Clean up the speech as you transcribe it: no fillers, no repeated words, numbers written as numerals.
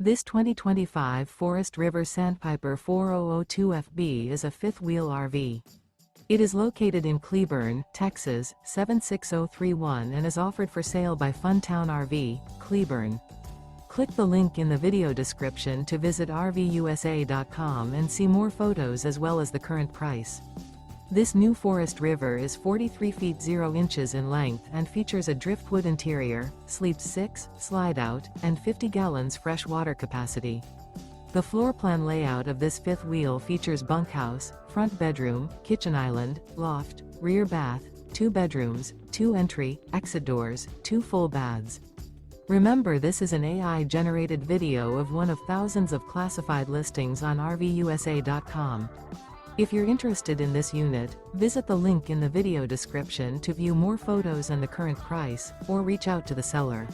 This 2025 Forest River Sandpiper 4002FB is a fifth-wheel RV. It is located in Cleburne, Texas, 76031 and is offered for sale by Funtown RV, Cleburne. Click the link in the video description to visit RVUSA.com and see more photos as well as the current price. This new Forest River is 43 feet 0 inches in length and features a driftwood interior, sleeps 6, slide-out, and 50 gallons fresh water capacity. The floor plan layout of this fifth wheel features bunkhouse, front bedroom, kitchen island, loft, rear bath, 2 bedrooms, 2 entry, exit doors, 2 full baths. Remember, this is an AI-generated video of one of thousands of classified listings on RVUSA.com. If you're interested in this unit, visit the link in the video description to view more photos and the current price, or reach out to the seller.